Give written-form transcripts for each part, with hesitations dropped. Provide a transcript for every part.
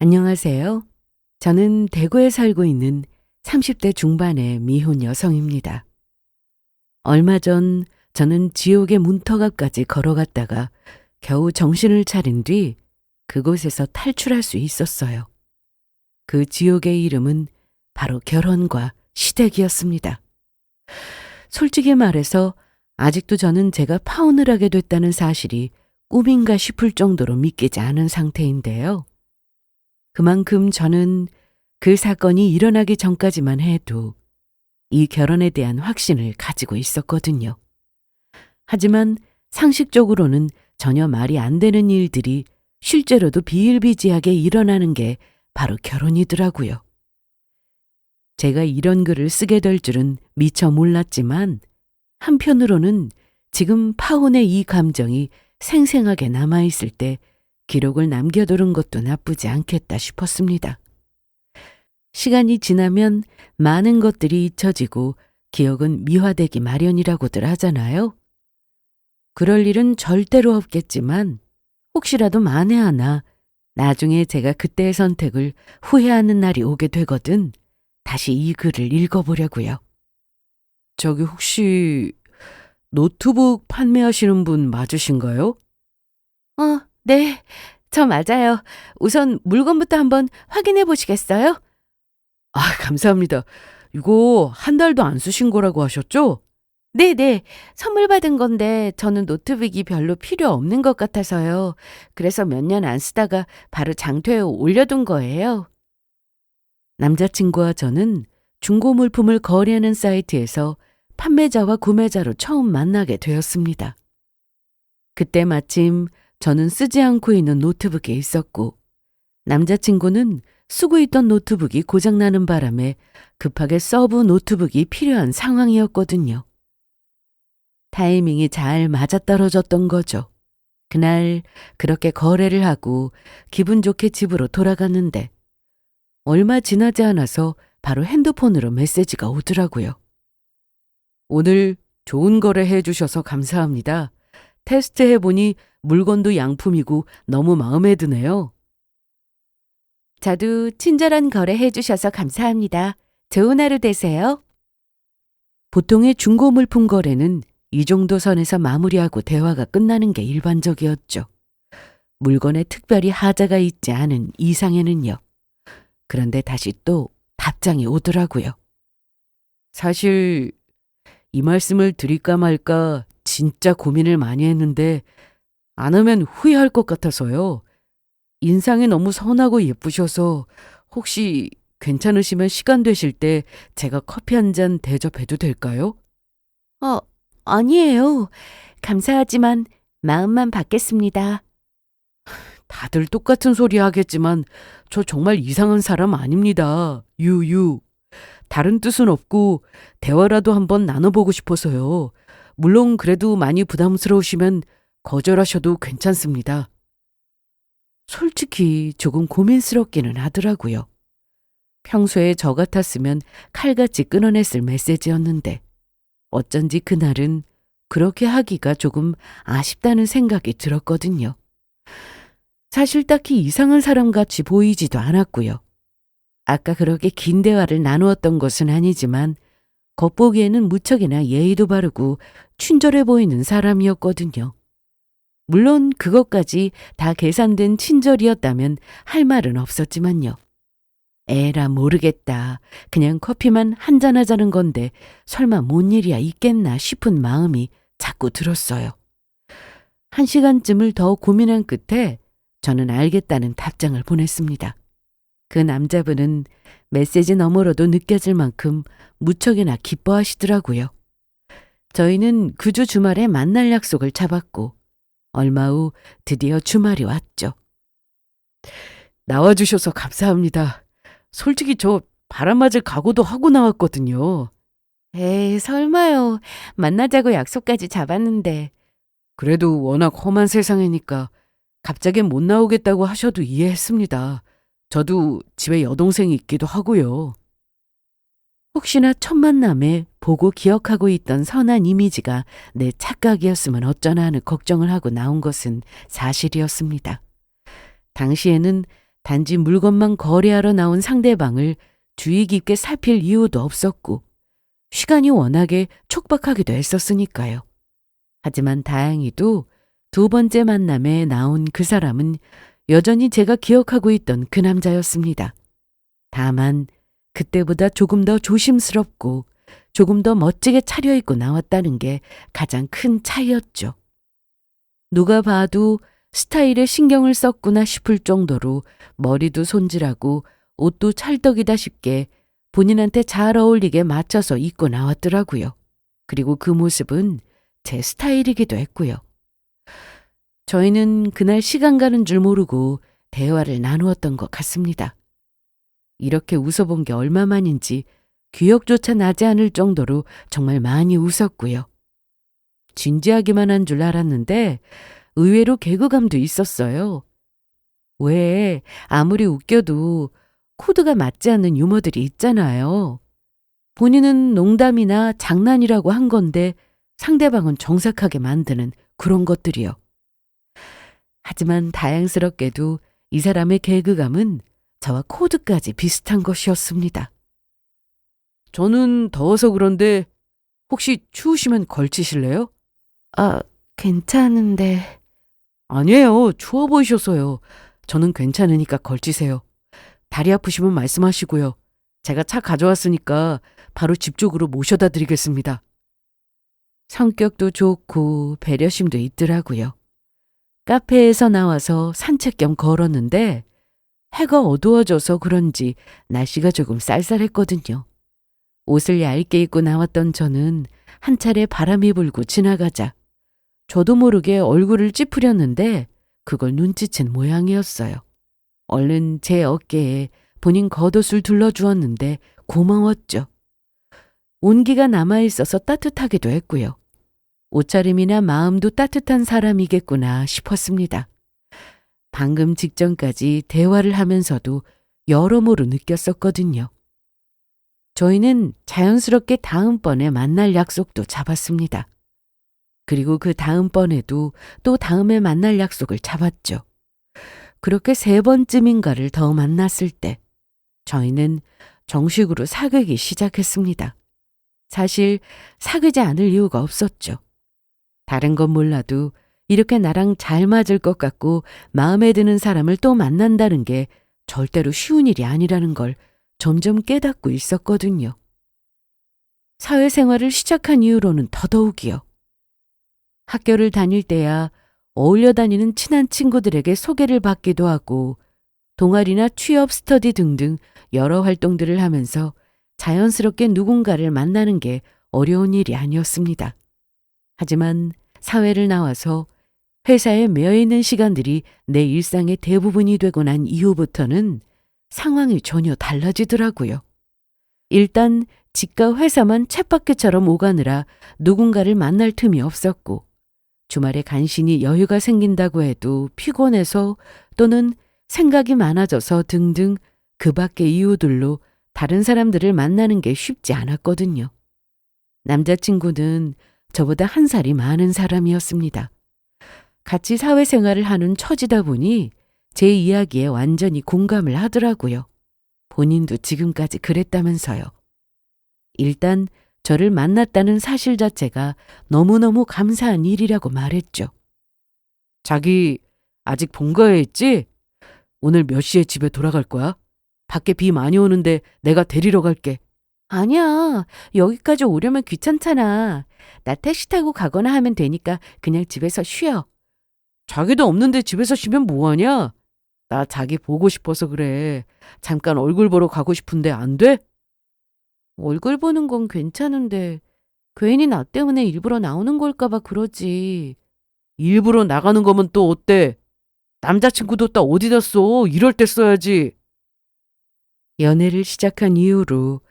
안녕하세요. 저는 대구에 살고 있는 30대 중반의 미혼 여성입니다. 얼마 전 저는 지옥의 문턱 앞까지 걸어갔다가 겨우 정신을 차린 뒤 그곳에서 탈출할 수 있었어요. 그 지옥의 이름은 바로 결혼과 시댁이었습니다. 솔직히 말해서 아직도 저는 제가 파혼을 하게 됐다는 사실이 꿈인가 싶을 정도로 믿기지 않은 상태인데요. 그만큼 저는 그 사건이 일어나기 전까지만 해도 이 결혼에 대한 확신을 가지고 있었거든요. 하지만 상식적으로는 전혀 말이 안 되는 일들이 실제로도 비일비재하게 일어나는 게 바로 결혼이더라고요. 제가 이런 글을 쓰게 될 줄은 미처 몰랐지만 한편으로는 지금 파혼의 이 감정이 생생하게 남아있을 때 기록을 남겨두는 것도 나쁘지 않겠다 싶었습니다. 시간이 지나면 많은 것들이 잊혀지고 기억은 미화되기 마련이라고들 하잖아요. 그럴 일은 절대로 없겠지만 혹시라도 만에 하나 나중에 제가 그때의 선택을 후회하는 날이 오게 되거든 다시 이 글을 읽어보려고요. 저기 혹시 노트북 판매하시는 분 맞으신가요? 네, 저 맞아요. 우선 물건부터 한번 확인해 보시겠어요? 감사합니다. 이거 한 달도 안 쓰신 거라고 하셨죠? 네네. 선물 받은 건데 저는 노트북이 별로 필요 없는 것 같아서요. 그래서 몇 년 안 쓰다가 바로 장터에 올려둔 거예요. 남자친구와 저는 중고 물품을 거래하는 사이트에서 판매자와 구매자로 처음 만나게 되었습니다. 그때 마침 저는 쓰지 않고 있는 노트북에 있었고 남자친구는 쓰고 있던 노트북이 고장나는 바람에 급하게 서브 노트북이 필요한 상황이었거든요. 타이밍이 잘 맞아떨어졌던 거죠. 그날 그렇게 거래를 하고 기분 좋게 집으로 돌아갔는데 얼마 지나지 않아서 바로 핸드폰으로 메시지가 오더라고요. 오늘 좋은 거래 해주셔서 감사합니다. 테스트해보니 물건도 양품이고 너무 마음에 드네요. 저도 친절한 거래 해주셔서 감사합니다. 좋은 하루 되세요. 보통의 중고 물품 거래는 이 정도 선에서 마무리하고 대화가 끝나는 게 일반적이었죠. 물건에 특별히 하자가 있지 않은 이상에는요. 그런데 다시 또 답장이 오더라고요. 사실 이 말씀을 드릴까 말까 진짜 고민을 많이 했는데 안 하면 후회할 것 같아서요. 인상이 너무 선하고 예쁘셔서 혹시 괜찮으시면 시간 되실 때 제가 커피 한 잔 대접해도 될까요? 아니에요. 감사하지만 마음만 받겠습니다. 다들 똑같은 소리 하겠지만 저 정말 이상한 사람 아닙니다. 유유. 다른 뜻은 없고 대화라도 한번 나눠보고 싶어서요. 물론 그래도 많이 부담스러우시면 거절하셔도 괜찮습니다. 솔직히 조금 고민스럽기는 하더라고요. 평소에 저 같았으면 칼같이 끊어냈을 메시지였는데 어쩐지 그날은 그렇게 하기가 조금 아쉽다는 생각이 들었거든요. 사실 딱히 이상한 사람 같이 보이지도 않았고요. 아까 그렇게 긴 대화를 나누었던 것은 아니지만 겉보기에는 무척이나 예의도 바르고 친절해 보이는 사람이었거든요. 물론 그것까지 다 계산된 친절이었다면 할 말은 없었지만요. 에라 모르겠다. 그냥 커피만 한잔 하자는 건데 설마 뭔 일이야 있겠나 싶은 마음이 자꾸 들었어요. 1시간쯤을 더 고민한 끝에 저는 알겠다는 답장을 보냈습니다. 그 남자분은 메시지 너머로도 느껴질 만큼 무척이나 기뻐하시더라고요. 저희는 그 주 주말에 만날 약속을 잡았고 얼마 후 드디어 주말이 왔죠. 나와주셔서 감사합니다. 솔직히 저 바람 맞을 각오도 하고 나왔거든요. 에이, 설마요. 만나자고 약속까지 잡았는데. 그래도 워낙 험한 세상이니까 갑자기 못 나오겠다고 하셔도 이해했습니다. 저도 집에 여동생이 있기도 하고요. 혹시나 첫 만남에 보고 기억하고 있던 선한 이미지가 내 착각이었으면 어쩌나 하는 걱정을 하고 나온 것은 사실이었습니다. 당시에는 단지 물건만 거래하러 나온 상대방을 주의 깊게 살필 이유도 없었고 시간이 워낙에 촉박하기도 했었으니까요. 하지만 다행히도 두 번째 만남에 나온 그 사람은 여전히 제가 기억하고 있던 그 남자였습니다. 다만 그때보다 조금 더 조심스럽고 조금 더 멋지게 차려입고 나왔다는 게 가장 큰 차이였죠. 누가 봐도 스타일에 신경을 썼구나 싶을 정도로 머리도 손질하고 옷도 찰떡이다 싶게 본인한테 잘 어울리게 맞춰서 입고 나왔더라고요. 그리고 그 모습은 제 스타일이기도 했고요. 저희는 그날 시간 가는 줄 모르고 대화를 나누었던 것 같습니다. 이렇게 웃어본 게 얼마만인지 기억조차 나지 않을 정도로 정말 많이 웃었고요. 진지하기만 한 줄 알았는데 의외로 개그감도 있었어요. 왜 아무리 웃겨도 코드가 맞지 않는 유머들이 있잖아요. 본인은 농담이나 장난이라고 한 건데 상대방은 정색하게 만드는 그런 것들이요. 하지만 다행스럽게도 이 사람의 개그감은 저와 코드까지 비슷한 것이었습니다. 저는 더워서 그런데 혹시 추우시면 걸치실래요? 괜찮은데. 아니에요. 추워 보이셔서요. 저는 괜찮으니까 걸치세요. 다리 아프시면 말씀하시고요. 제가 차 가져왔으니까 바로 집 쪽으로 모셔다 드리겠습니다. 성격도 좋고 배려심도 있더라고요. 카페에서 나와서 산책 겸 걸었는데 해가 어두워져서 그런지 날씨가 조금 쌀쌀했거든요. 옷을 얇게 입고 나왔던 저는 한 차례 바람이 불고 지나가자 저도 모르게 얼굴을 찌푸렸는데 그걸 눈치챈 모양이었어요. 얼른 제 어깨에 본인 겉옷을 둘러주었는데 고마웠죠. 온기가 남아있어서 따뜻하기도 했고요. 옷차림이나 마음도 따뜻한 사람이겠구나 싶었습니다. 방금 직전까지 대화를 하면서도 여러모로 느꼈었거든요. 저희는 자연스럽게 다음번에 만날 약속도 잡았습니다. 그리고 그 다음번에도 또 다음에 만날 약속을 잡았죠. 그렇게 세 번쯤인가를 더 만났을 때 저희는 정식으로 사귀기 시작했습니다. 사실 사귀지 않을 이유가 없었죠. 다른 건 몰라도 이렇게 나랑 잘 맞을 것 같고 마음에 드는 사람을 또 만난다는 게 절대로 쉬운 일이 아니라는 걸 점점 깨닫고 있었거든요. 사회생활을 시작한 이후로는 더더욱이요. 학교를 다닐 때야 어울려 다니는 친한 친구들에게 소개를 받기도 하고 동아리나 취업 스터디 등등 여러 활동들을 하면서 자연스럽게 누군가를 만나는 게 어려운 일이 아니었습니다. 하지만 사회를 나와서 회사에 매여 있는 시간들이 내 일상의 대부분이 되고 난 이후부터는 상황이 전혀 달라지더라고요. 일단 집과 회사만 쳇바퀴처럼 오가느라 누군가를 만날 틈이 없었고 주말에 간신히 여유가 생긴다고 해도 피곤해서 또는 생각이 많아져서 등등 그 밖의 이유들로 다른 사람들을 만나는 게 쉽지 않았거든요. 남자친구는 저보다 한 살이 많은 사람이었습니다. 같이 사회생활을 하는 처지다 보니 제 이야기에 완전히 공감을 하더라고요. 본인도 지금까지 그랬다면서요. 일단 저를 만났다는 사실 자체가 너무너무 감사한 일이라고 말했죠. 자기 아직 본가에 있지? 오늘 몇 시에 집에 돌아갈 거야? 밖에 비 많이 오는데 내가 데리러 갈게. 아니야. 여기까지 오려면 귀찮잖아. 나 택시 타고 가거나 하면 되니까 그냥 집에서 쉬어. 자기도 없는데 집에서 쉬면 뭐하냐? 나 자기 보고 싶어서 그래. 잠깐 얼굴 보러 가고 싶은데 안 돼? 얼굴 보는 건 괜찮은데 괜히 나 때문에 일부러 나오는 걸까 봐 그러지. 일부러 나가는 거면 또 어때? 남자친구도 딱 어디다 써? 이럴 때 써야지. 연애를 시작한 이후로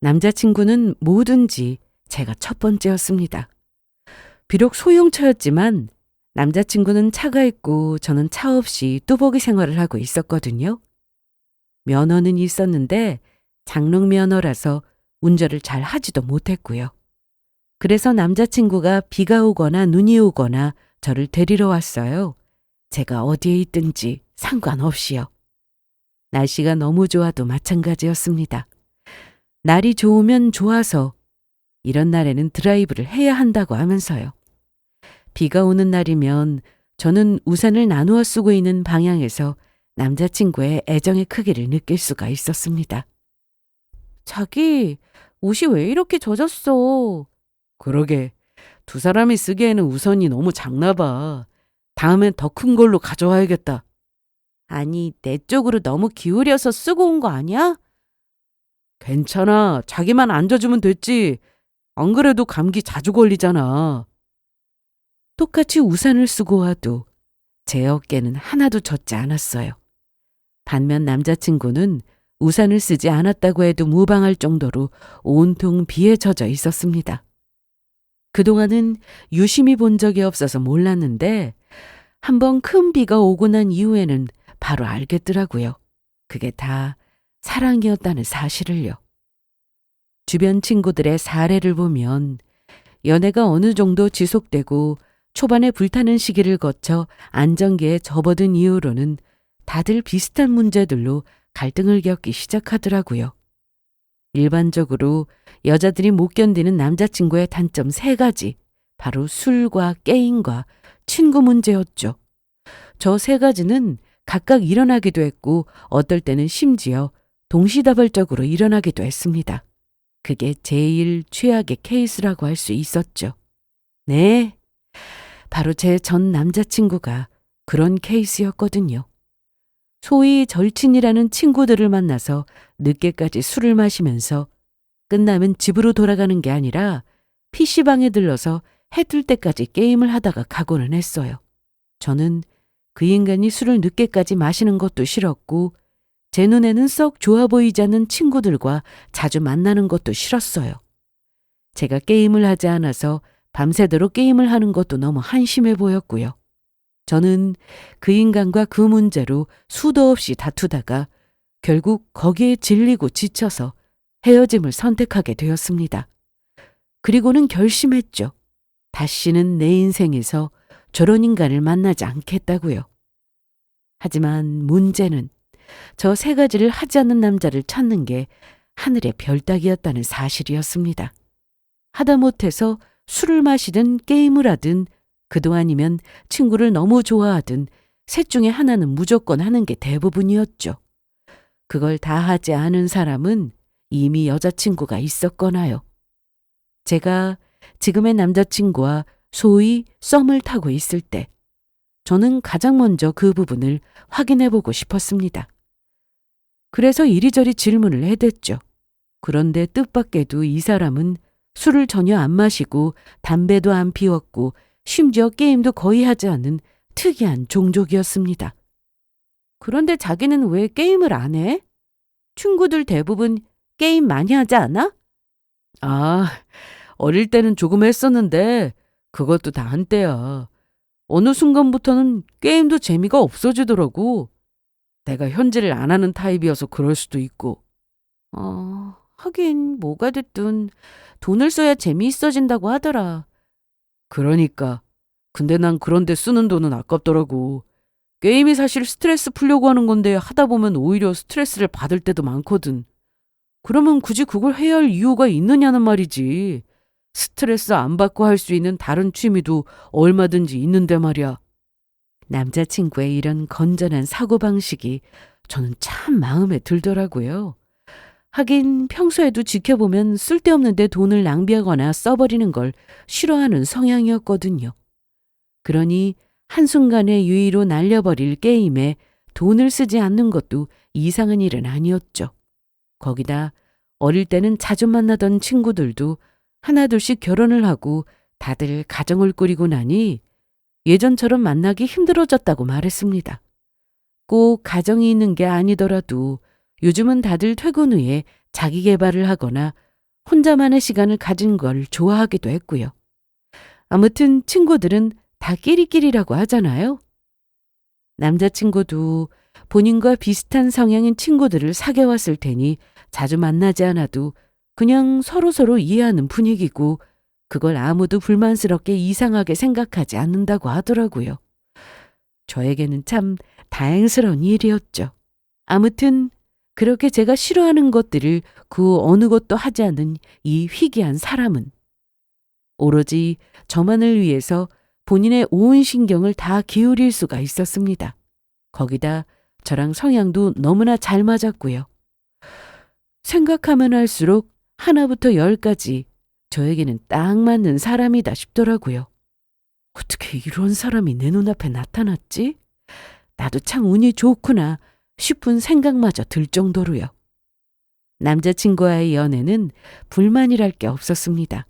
남자친구는 뭐든지 제가 첫 번째였습니다. 비록 소형차였지만 남자친구는 차가 있고 저는 차 없이 뚜벅이 생활을 하고 있었거든요. 면허는 있었는데 장롱 면허라서 운전을 잘 하지도 못했고요. 그래서 남자친구가 비가 오거나 눈이 오거나 저를 데리러 왔어요. 제가 어디에 있든지 상관없이요. 날씨가 너무 좋아도 마찬가지였습니다. 날이 좋으면 좋아서 이런 날에는 드라이브를 해야 한다고 하면서요. 비가 오는 날이면 저는 우산을 나누어 쓰고 있는 방향에서 남자친구의 애정의 크기를 느낄 수가 있었습니다. 자기, 옷이 왜 이렇게 젖었어? 그러게, 두 사람이 쓰기에는 우산이 너무 작나 봐. 다음엔 더 큰 걸로 가져와야겠다. 아니, 내 쪽으로 너무 기울여서 쓰고 온 거 아니야? 괜찮아. 자기만 안 젖으면 됐지. 안 그래도 감기 자주 걸리잖아. 똑같이 우산을 쓰고 와도 제 어깨는 하나도 젖지 않았어요. 반면 남자친구는 우산을 쓰지 않았다고 해도 무방할 정도로 온통 비에 젖어 있었습니다. 그동안은 유심히 본 적이 없어서 몰랐는데 한번 큰 비가 오고 난 이후에는 바로 알겠더라고요. 그게 다 사랑이었다는 사실을요. 주변 친구들의 사례를 보면 연애가 어느 정도 지속되고 초반에 불타는 시기를 거쳐 안정기에 접어든 이후로는 다들 비슷한 문제들로 갈등을 겪기 시작하더라고요. 일반적으로 여자들이 못 견디는 남자친구의 단점 3가지, 바로 술과 게임과 친구 문제였죠. 저 3가지는 각각 일어나기도 했고 어떨 때는 심지어 동시다발적으로 일어나기도 했습니다. 그게 제일 최악의 케이스라고 할 수 있었죠. 네, 바로 제 전 남자친구가 그런 케이스였거든요. 소위 절친이라는 친구들을 만나서 늦게까지 술을 마시면서 끝나면 집으로 돌아가는 게 아니라 PC방에 들러서 해 뜰 때까지 게임을 하다가 가고는 했어요. 저는 그 인간이 술을 늦게까지 마시는 것도 싫었고 제 눈에는 썩 좋아 보이지 않는 친구들과 자주 만나는 것도 싫었어요. 제가 게임을 하지 않아서 밤새도록 게임을 하는 것도 너무 한심해 보였고요. 저는 그 인간과 그 문제로 수도 없이 다투다가 결국 거기에 질리고 지쳐서 헤어짐을 선택하게 되었습니다. 그리고는 결심했죠. 다시는 내 인생에서 저런 인간을 만나지 않겠다고요. 하지만 문제는 저 3가지를 하지 않는 남자를 찾는 게 하늘의 별 따기였다는 사실이었습니다. 하다못해서 술을 마시든 게임을 하든 그동안이면 친구를 너무 좋아하든 셋 중에 하나는 무조건 하는 게 대부분이었죠. 그걸 다 하지 않은 사람은 이미 여자친구가 있었거나요. 제가 지금의 남자친구와 소위 썸을 타고 있을 때 저는 가장 먼저 그 부분을 확인해보고 싶었습니다. 그래서 이리저리 질문을 해댔죠. 그런데 뜻밖에도 이 사람은 술을 전혀 안 마시고 담배도 안 피웠고 심지어 게임도 거의 하지 않는 특이한 종족이었습니다. 그런데 자기는 왜 게임을 안 해? 친구들 대부분 게임 많이 하지 않아? 아, 어릴 때는 조금 했었는데 그것도 다 한때야. 어느 순간부터는 게임도 재미가 없어지더라고. 내가 현질을 안 하는 타입이어서 그럴 수도 있고. 하긴 뭐가 됐든 돈을 써야 재미있어진다고 하더라. 그러니까. 근데 난 그런데 쓰는 돈은 아깝더라고. 게임이 사실 스트레스 풀려고 하는 건데 하다 보면 오히려 스트레스를 받을 때도 많거든. 그러면 굳이 그걸 해야 할 이유가 있느냐는 말이지. 스트레스 안 받고 할 수 있는 다른 취미도 얼마든지 있는데 말이야. 남자친구의 이런 건전한 사고방식이 저는 참 마음에 들더라고요. 하긴 평소에도 지켜보면 쓸데없는데 돈을 낭비하거나 써버리는 걸 싫어하는 성향이었거든요. 그러니 한순간의 유의로 날려버릴 게임에 돈을 쓰지 않는 것도 이상한 일은 아니었죠. 거기다 어릴 때는 자주 만나던 친구들도 하나둘씩 결혼을 하고 다들 가정을 꾸리고 나니 예전처럼 만나기 힘들어졌다고 말했습니다. 꼭 가정이 있는 게 아니더라도 요즘은 다들 퇴근 후에 자기 개발을 하거나 혼자만의 시간을 가진 걸 좋아하기도 했고요. 아무튼 친구들은 다 끼리끼리라고 하잖아요. 남자친구도 본인과 비슷한 성향인 친구들을 사귀어왔을 테니 자주 만나지 않아도 그냥 서로서로 이해하는 분위기고 그걸 아무도 불만스럽게 이상하게 생각하지 않는다고 하더라고요. 저에게는 참 다행스러운 일이었죠. 아무튼 그렇게 제가 싫어하는 것들을 그 어느 것도 하지 않은 이 희귀한 사람은 오로지 저만을 위해서 본인의 온 신경을 다 기울일 수가 있었습니다. 거기다 저랑 성향도 너무나 잘 맞았고요. 생각하면 할수록 하나부터 열까지 저에게는 딱 맞는 사람이다 싶더라고요. 어떻게 이런 사람이 내 눈앞에 나타났지? 나도 참 운이 좋구나 싶은 생각마저 들 정도로요. 남자친구와의 연애는 불만이랄 게 없었습니다.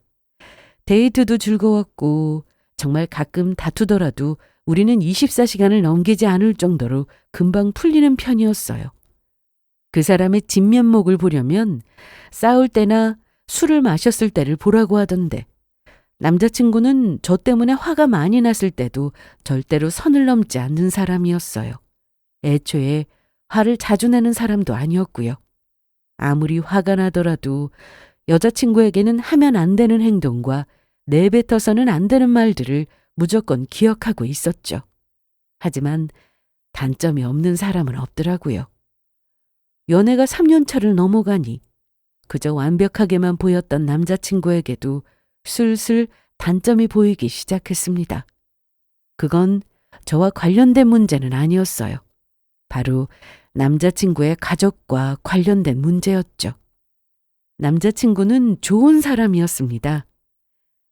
데이트도 즐거웠고 정말 가끔 다투더라도 우리는 24시간을 넘기지 않을 정도로 금방 풀리는 편이었어요. 그 사람의 진면목을 보려면 싸울 때나 술을 마셨을 때를 보라고 하던데 남자친구는 저 때문에 화가 많이 났을 때도 절대로 선을 넘지 않는 사람이었어요. 애초에 화를 자주 내는 사람도 아니었고요. 아무리 화가 나더라도 여자친구에게는 하면 안 되는 행동과 내뱉어서는 안 되는 말들을 무조건 기억하고 있었죠. 하지만 단점이 없는 사람은 없더라고요. 연애가 3년 차를 넘어가니 그저 완벽하게만 보였던 남자친구에게도 슬슬 단점이 보이기 시작했습니다. 그건 저와 관련된 문제는 아니었어요. 바로 남자친구의 가족과 관련된 문제였죠. 남자친구는 좋은 사람이었습니다.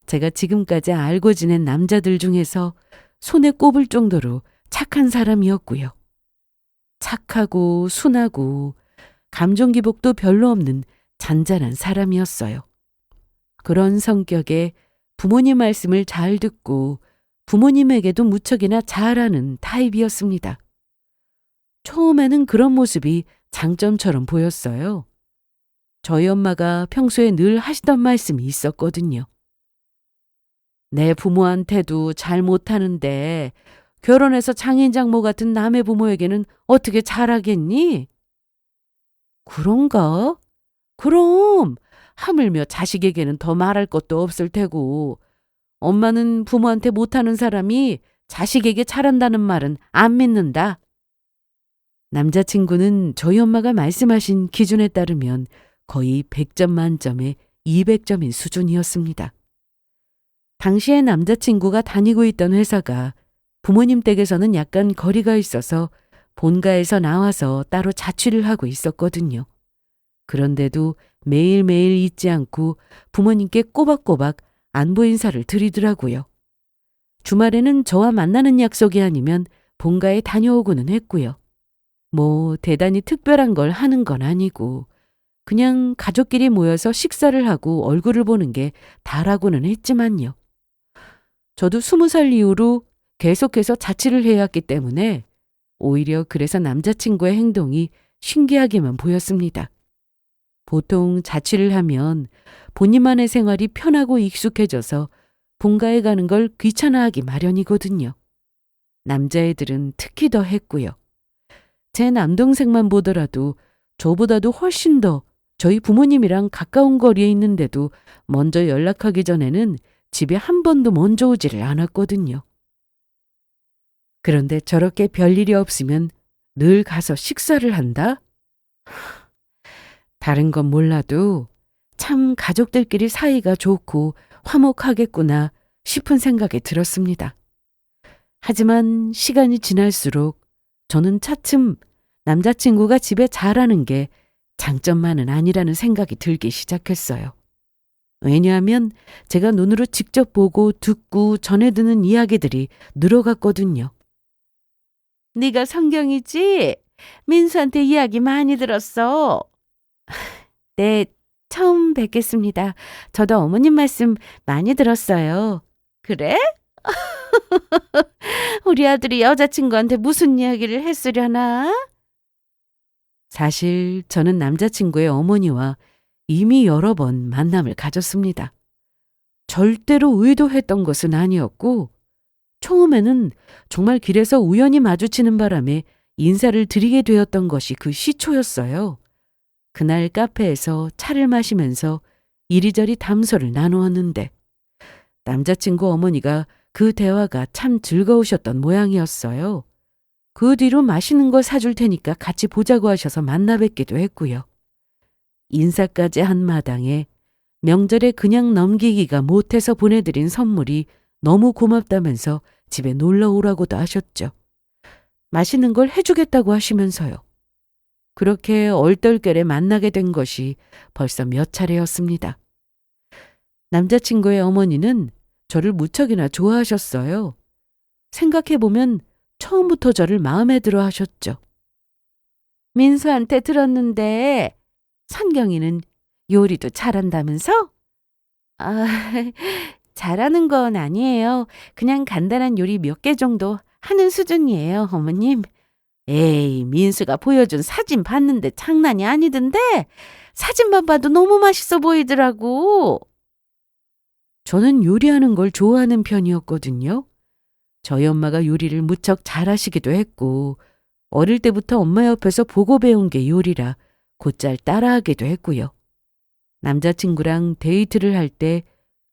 제가 지금까지 알고 지낸 남자들 중에서 손에 꼽을 정도로 착한 사람이었고요. 착하고 순하고 감정 기복도 별로 없는 잔잔한 사람이었어요. 그런 성격에 부모님 말씀을 잘 듣고 부모님에게도 무척이나 잘하는 타입이었습니다. 처음에는 그런 모습이 장점처럼 보였어요. 저희 엄마가 평소에 늘 하시던 말씀이 있었거든요. 내 부모한테도 잘 못하는데 결혼해서 장인장모 같은 남의 부모에게는 어떻게 잘하겠니? 그런가? 그럼 하물며 자식에게는 더 말할 것도 없을 테고 엄마는 부모한테 못하는 사람이 자식에게 잘한다는 말은 안 믿는다. 남자친구는 저희 엄마가 말씀하신 기준에 따르면 거의 100점 만점에 200점인 수준이었습니다. 당시에 남자친구가 다니고 있던 회사가 부모님 댁에서는 약간 거리가 있어서 본가에서 나와서 따로 자취를 하고 있었거든요. 그런데도 매일매일 잊지 않고 부모님께 꼬박꼬박 안부 인사를 드리더라고요. 주말에는 저와 만나는 약속이 아니면 본가에 다녀오고는 했고요. 뭐 대단히 특별한 걸 하는 건 아니고 그냥 가족끼리 모여서 식사를 하고 얼굴을 보는 게 다라고는 했지만요. 저도 20살 이후로 계속해서 자취를 해왔기 때문에 오히려 그래서 남자친구의 행동이 신기하게만 보였습니다. 보통 자취를 하면 본인만의 생활이 편하고 익숙해져서 본가에 가는 걸 귀찮아하기 마련이거든요. 남자애들은 특히 더 했고요. 제 남동생만 보더라도 저보다도 훨씬 더 저희 부모님이랑 가까운 거리에 있는데도 먼저 연락하기 전에는 집에 한 번도 먼저 오지를 않았거든요. 그런데 저렇게 별일이 없으면 늘 가서 식사를 한다? 다른 건 몰라도 참 가족들끼리 사이가 좋고 화목하겠구나 싶은 생각이 들었습니다. 하지만 시간이 지날수록 저는 차츰 남자친구가 집에 잘하는 게 장점만은 아니라는 생각이 들기 시작했어요. 왜냐하면 제가 눈으로 직접 보고 듣고 전해 듣는 이야기들이 늘어갔거든요. 네가 성경이지? 민수한테 이야기 많이 들었어. 네, 처음 뵙겠습니다. 저도 어머님 말씀 많이 들었어요. 그래? 우리 아들이 여자친구한테 무슨 이야기를 했으려나? 사실 저는 남자친구의 어머니와 이미 여러 번 만남을 가졌습니다. 절대로 의도했던 것은 아니었고 처음에는 정말 길에서 우연히 마주치는 바람에 인사를 드리게 되었던 것이 그 시초였어요. 그날 카페에서 차를 마시면서 이리저리 담소를 나누었는데 남자친구 어머니가 그 대화가 참 즐거우셨던 모양이었어요. 그 뒤로 맛있는 거 사줄 테니까 같이 보자고 하셔서 만나 뵙기도 했고요. 인사까지 한 마당에 명절에 그냥 넘기기가 못해서 보내드린 선물이 너무 고맙다면서 집에 놀러 오라고도 하셨죠. 맛있는 걸 해주겠다고 하시면서요. 그렇게 얼떨결에 만나게 된 것이 벌써 몇 차례였습니다. 남자친구의 어머니는 저를 무척이나 좋아하셨어요. 생각해보면 처음부터 저를 마음에 들어 하셨죠. 민수한테 들었는데 선경이는 요리도 잘한다면서? 아, 잘하는 건 아니에요. 그냥 간단한 요리 몇 개 정도 하는 수준이에요, 어머님. 에이, 민수가 보여준 사진 봤는데 장난이 아니던데? 사진만 봐도 너무 맛있어 보이더라고. 저는 요리하는 걸 좋아하는 편이었거든요. 저희 엄마가 요리를 무척 잘하시기도 했고 어릴 때부터 엄마 옆에서 보고 배운 게 요리라 곧잘 따라하기도 했고요. 남자친구랑 데이트를 할 때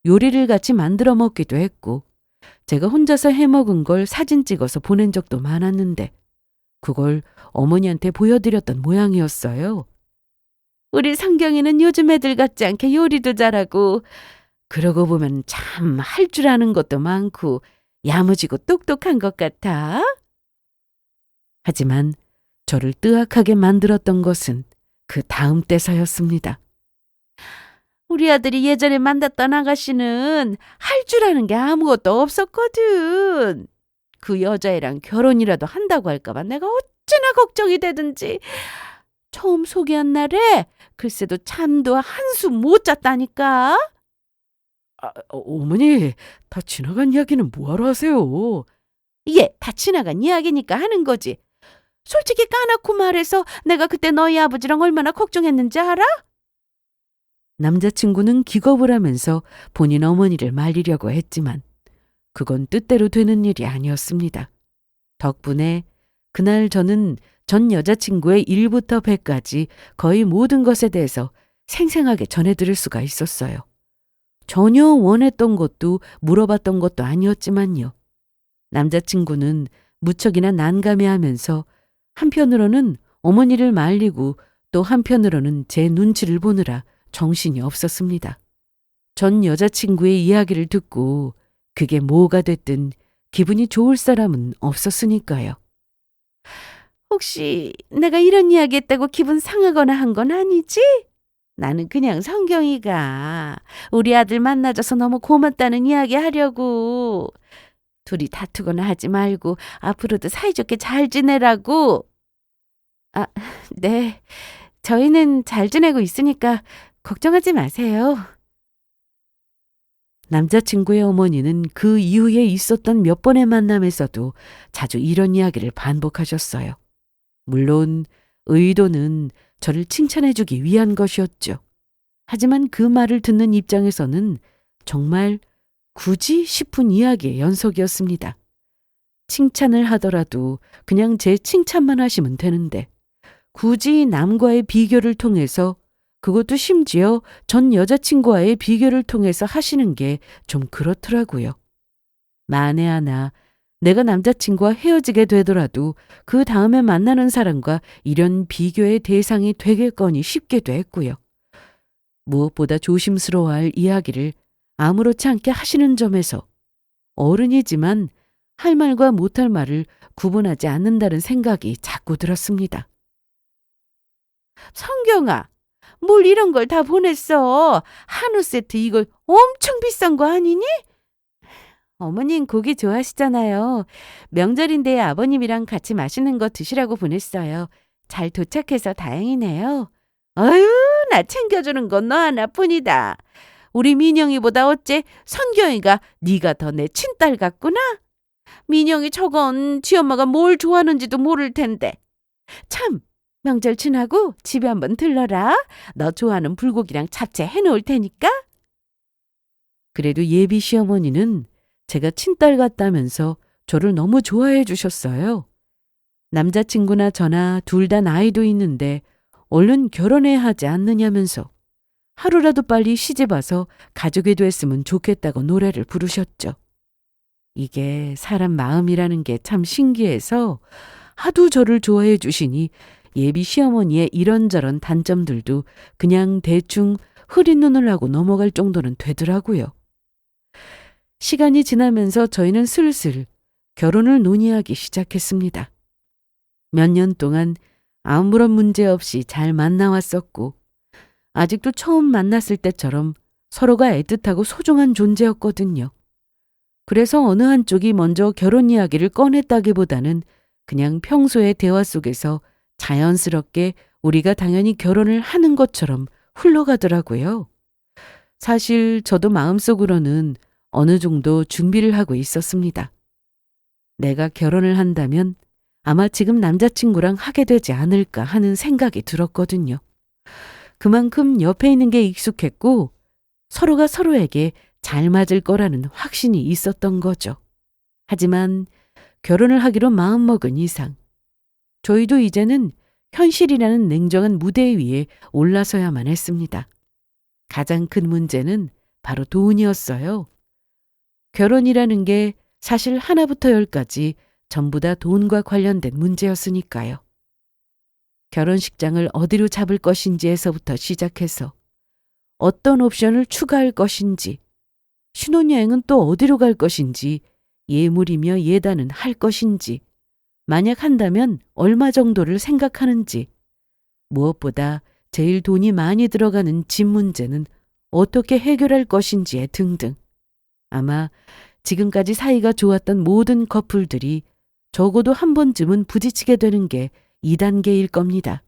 요리를 같이 만들어 먹기도 했고 제가 혼자서 해먹은 걸 사진 찍어서 보낸 적도 많았는데 그걸 어머니한테 보여드렸던 모양이었어요. 우리 성경이는 요즘 애들 같지 않게 요리도 잘하고 그러고 보면 참 할 줄 아는 것도 많고 야무지고 똑똑한 것 같아. 하지만 저를 뜨악하게 만들었던 것은 그 다음 때서였습니다. 우리 아들이 예전에 만났던 아가씨는 할 줄 아는 게 아무것도 없었거든. 그 여자애랑 결혼이라도 한다고 할까봐 내가 어찌나 걱정이 되든지. 처음 소개한 날에 글쎄도 잠도 한숨 못 잤다니까. 어머니, 다 지나간 이야기는 뭐하러 하세요? 예, 다 지나간 이야기니까 하는 거지. 솔직히 까놓고 말해서 내가 그때 너희 아버지랑 얼마나 걱정했는지 알아? 남자친구는 기겁을 하면서 본인 어머니를 말리려고 했지만 그건 뜻대로 되는 일이 아니었습니다. 덕분에 그날 저는 전 여자친구의 1부터 100까지 거의 모든 것에 대해서 생생하게 전해드릴 수가 있었어요. 전혀 원했던 것도 물어봤던 것도 아니었지만요. 남자친구는 무척이나 난감해하면서 한편으로는 어머니를 말리고 또 한편으로는 제 눈치를 보느라 정신이 없었습니다. 전 여자친구의 이야기를 듣고 그게 뭐가 됐든 기분이 좋을 사람은 없었으니까요. 혹시 내가 이런 이야기 했다고 기분 상하거나 한 건 아니지? 나는 그냥 성경이가 우리 아들 만나줘서 너무 고맙다는 이야기 하려고. 둘이 다투거나 하지 말고 앞으로도 사이좋게 잘 지내라고. 아, 네. 저희는 잘 지내고 있으니까 걱정하지 마세요. 남자친구의 어머니는 그 이후에 있었던 몇 번의 만남에서도 자주 이런 이야기를 반복하셨어요. 물론 의도는 저를 칭찬해주기 위한 것이었죠. 하지만 그 말을 듣는 입장에서는 정말 굳이 싶은 이야기의 연속이었습니다. 칭찬을 하더라도 그냥 제 칭찬만 하시면 되는데 굳이 남과의 비교를 통해서 그것도 심지어 전 여자친구와의 비교를 통해서 하시는 게 좀 그렇더라고요. 만에 하나 내가 남자친구와 헤어지게 되더라도 그 다음에 만나는 사람과 이런 비교의 대상이 되겠거니 싶기도 했고요. 무엇보다 조심스러워할 이야기를 아무렇지 않게 하시는 점에서 어른이지만 할 말과 못할 말을 구분하지 않는다는 생각이 자꾸 들었습니다. 성경아, 뭘 이런 걸 다 보냈어. 한우 세트 이거 엄청 비싼 거 아니니? 어머님 고기 좋아하시잖아요. 명절인데 아버님이랑 같이 맛있는 거 드시라고 보냈어요. 잘 도착해서 다행이네요. 어휴, 나 챙겨주는 건 너 하나뿐이다. 우리 민영이보다 어째 선경이가 네가 더 내 친딸 같구나. 민영이 저건 지 엄마가 뭘 좋아하는지도 모를 텐데. 참, 명절 지나고 집에 한번 들러라. 너 좋아하는 불고기랑 잡채 해놓을 테니까. 그래도 예비 시어머니는 제가 친딸 같다면서 저를 너무 좋아해 주셨어요. 남자친구나 저나 둘 다 나이도 있는데 얼른 결혼해야 하지 않느냐면서 하루라도 빨리 시집와서 가족이 됐으면 좋겠다고 노래를 부르셨죠. 이게 사람 마음이라는 게 참 신기해서 하도 저를 좋아해 주시니 예비 시어머니의 이런저런 단점들도 그냥 대충 흐린 눈을 하고 넘어갈 정도는 되더라고요. 시간이 지나면서 저희는 슬슬 결혼을 논의하기 시작했습니다. 몇 년 동안 아무런 문제 없이 잘 만나왔었고 아직도 처음 만났을 때처럼 서로가 애틋하고 소중한 존재였거든요. 그래서 어느 한쪽이 먼저 결혼 이야기를 꺼냈다기보다는 그냥 평소의 대화 속에서 자연스럽게 우리가 당연히 결혼을 하는 것처럼 흘러가더라고요. 사실 저도 마음속으로는 어느 정도 준비를 하고 있었습니다. 내가 결혼을 한다면 아마 지금 남자친구랑 하게 되지 않을까 하는 생각이 들었거든요. 그만큼 옆에 있는 게 익숙했고 서로가 서로에게 잘 맞을 거라는 확신이 있었던 거죠. 하지만 결혼을 하기로 마음먹은 이상 저희도 이제는 현실이라는 냉정한 무대 위에 올라서야만 했습니다. 가장 큰 문제는 바로 돈이었어요. 결혼이라는 게 사실 하나부터 열까지 전부 다 돈과 관련된 문제였으니까요. 결혼식장을 어디로 잡을 것인지에서부터 시작해서 어떤 옵션을 추가할 것인지, 신혼여행은 또 어디로 갈 것인지, 예물이며 예단은 할 것인지, 만약 한다면 얼마 정도를 생각하는지, 무엇보다 제일 돈이 많이 들어가는 집 문제는 어떻게 해결할 것인지에 등등. 아마 지금까지 사이가 좋았던 모든 커플들이 적어도 한 번쯤은 부딪히게 되는 게 2단계일 겁니다.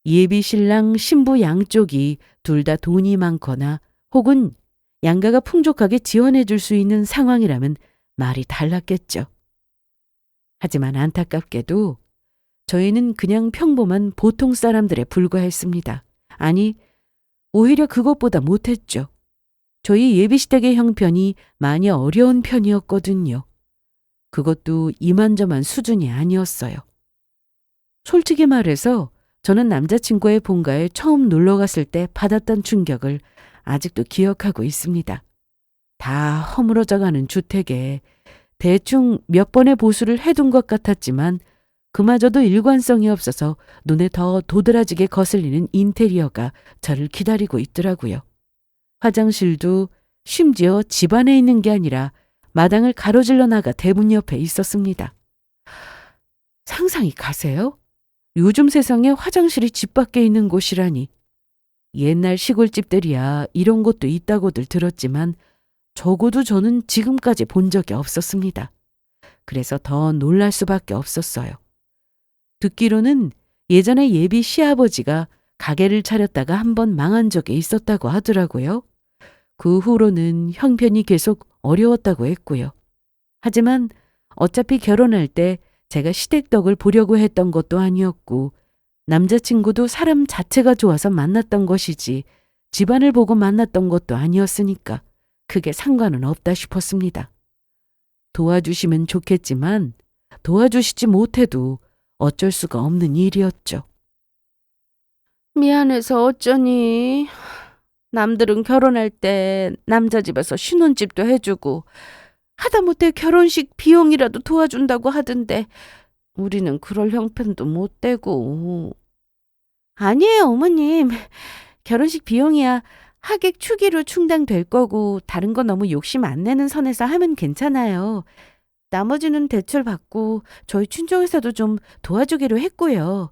예비 신랑 신부 양쪽이 둘 다 돈이 많거나 혹은 양가가 풍족하게 지원해 줄 수 있는 상황이라면 말이 달랐겠죠. 하지만 안타깝게도 저희는 그냥 평범한 보통 사람들에 불과했습니다. 아니, 오히려 그것보다 못했죠. 저희 예비시댁의 형편이 많이 어려운 편이었거든요. 그것도 이만저만 수준이 아니었어요. 솔직히 말해서 저는 남자친구의 본가에 처음 놀러 갔을 때 받았던 충격을 아직도 기억하고 있습니다. 다 허물어져가는 주택에 대충 몇 번의 보수를 해둔 것 같았지만 그마저도 일관성이 없어서 눈에 더 도드라지게 거슬리는 인테리어가 저를 기다리고 있더라고요. 화장실도 심지어 집 안에 있는 게 아니라 마당을 가로질러 나가 대문 옆에 있었습니다. 상상이 가세요? 요즘 세상에 화장실이 집 밖에 있는 곳이라니. 옛날 시골집들이야 이런 곳도 있다고들 들었지만 적어도 저는 지금까지 본 적이 없었습니다. 그래서 더 놀랄 수밖에 없었어요. 듣기로는 예전에 예비 시아버지가 가게를 차렸다가 한번 망한 적이 있었다고 하더라고요. 그 후로는 형편이 계속 어려웠다고 했고요. 하지만 어차피 결혼할 때 제가 시댁덕을 보려고 했던 것도 아니었고 남자친구도 사람 자체가 좋아서 만났던 것이지 집안을 보고 만났던 것도 아니었으니까 크게 상관은 없다 싶었습니다. 도와주시면 좋겠지만 도와주시지 못해도 어쩔 수가 없는 일이었죠. 미안해서 어쩌니. 남들은 결혼할 때 남자 집에서 신혼집도 해주고 하다못해 결혼식 비용이라도 도와준다고 하던데 우리는 그럴 형편도 못 되고. 아니에요, 어머님. 결혼식 비용이야 하객 추기로 충당될 거고 다른 거 너무 욕심 안 내는 선에서 하면 괜찮아요. 나머지는 대출 받고 저희 친정에서도 좀 도와주기로 했고요.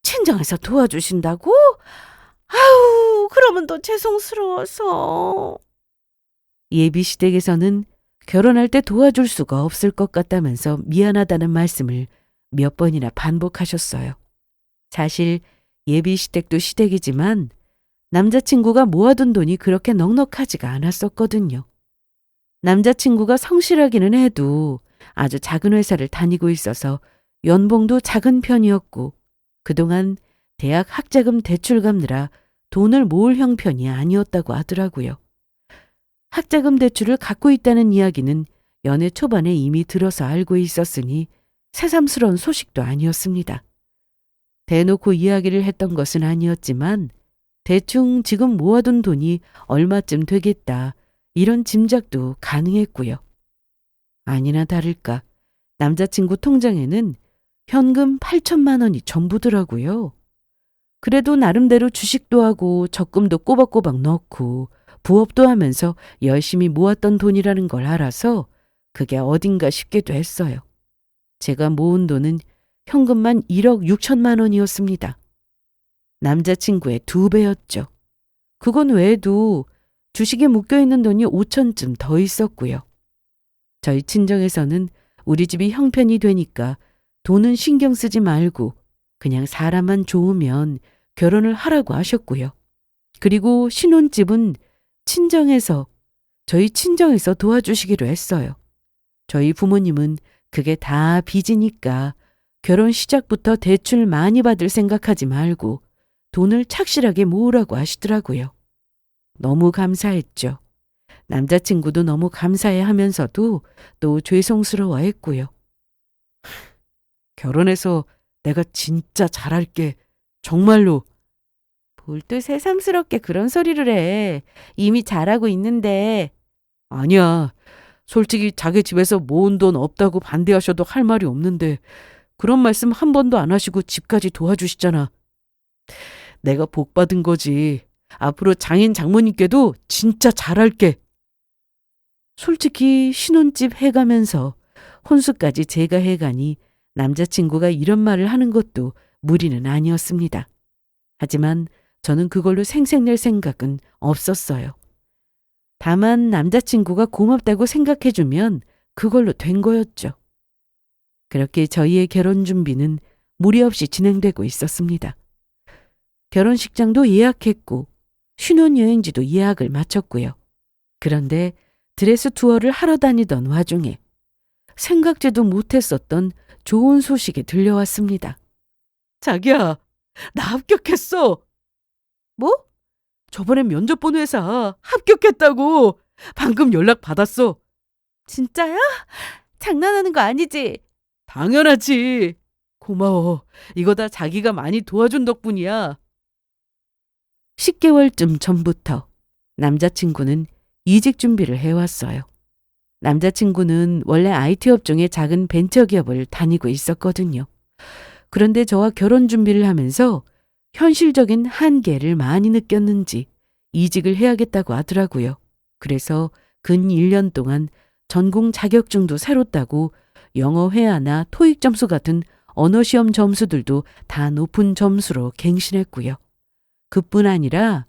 친정에서 도와주신다고? 아우, 그러면 더 죄송스러워서. 예비시댁에서는 결혼할 때 도와줄 수가 없을 것 같다면서 미안하다는 말씀을 몇 번이나 반복하셨어요. 사실 예비시댁도 시댁이지만 남자친구가 모아둔 돈이 그렇게 넉넉하지가 않았었거든요. 남자친구가 성실하기는 해도 아주 작은 회사를 다니고 있어서 연봉도 작은 편이었고 그동안 대학 학자금 대출 갚느라 돈을 모을 형편이 아니었다고 하더라고요. 학자금 대출을 갖고 있다는 이야기는 연애 초반에 이미 들어서 알고 있었으니 새삼스러운 소식도 아니었습니다. 대놓고 이야기를 했던 것은 아니었지만 대충 지금 모아둔 돈이 얼마쯤 되겠다 이런 짐작도 가능했고요. 아니나 다를까 남자친구 통장에는 현금 8천만 원이 전부더라고요. 그래도 나름대로 주식도 하고 적금도 꼬박꼬박 넣고 부업도 하면서 열심히 모았던 돈이라는 걸 알아서 그게 어딘가 싶기도 했어요. 제가 모은 돈은 현금만 1억 6천만 원이었습니다. 남자친구의 2배였죠. 그건 외에도 주식에 묶여있는 돈이 5천쯤 더 있었고요. 저희 친정에서는 우리 집이 형편이 되니까 돈은 신경 쓰지 말고 그냥 사람만 좋으면 결혼을 하라고 하셨고요. 그리고 신혼집은 저희 친정에서 도와주시기로 했어요. 저희 부모님은 그게 다 빚이니까 결혼 시작부터 대출 많이 받을 생각하지 말고 돈을 착실하게 모으라고 하시더라고요. 너무 감사했죠. 남자친구도 너무 감사해 하면서도 또 죄송스러워 했고요. 결혼해서 내가 진짜 잘할게. 정말로. 뭘 또 새삼스럽게 그런 소리를 해. 이미 잘하고 있는데. 아니야. 솔직히 자기 집에서 모은 돈 없다고 반대하셔도 할 말이 없는데 그런 말씀 한 번도 안 하시고 집까지 도와주시잖아. 내가 복 받은 거지. 앞으로 장인 장모님께도 진짜 잘할게. 솔직히 신혼집 해가면서 혼수까지 제가 해가니 남자친구가 이런 말을 하는 것도 무리는 아니었습니다. 하지만 저는 그걸로 생색낼 생각은 없었어요. 다만 남자친구가 고맙다고 생각해주면 그걸로 된 거였죠. 그렇게 저희의 결혼 준비는 무리 없이 진행되고 있었습니다. 결혼식장도 예약했고 신혼여행지도 예약을 마쳤고요. 그런데 드레스 투어를 하러 다니던 와중에 생각지도 못했었던 좋은 소식이 들려왔습니다. 자기야, 나 합격했어. 뭐? 저번에 면접 본 회사 합격했다고. 방금 연락 받았어. 진짜야? 장난하는 거 아니지? 당연하지. 고마워. 이거 다 자기가 많이 도와준 덕분이야. 10개월쯤 전부터 남자친구는 이직 준비를 해왔어요. 남자친구는 원래 IT 업종의 작은 벤처기업을 다니고 있었거든요. 그런데 저와 결혼 준비를 하면서 현실적인 한계를 많이 느꼈는지 이직을 해야겠다고 하더라고요. 그래서 근 1년 동안 전공 자격증도 새로 따고 영어 회화나 토익 점수 같은 언어 시험 점수들도 다 높은 점수로 갱신했고요. 그뿐 아니라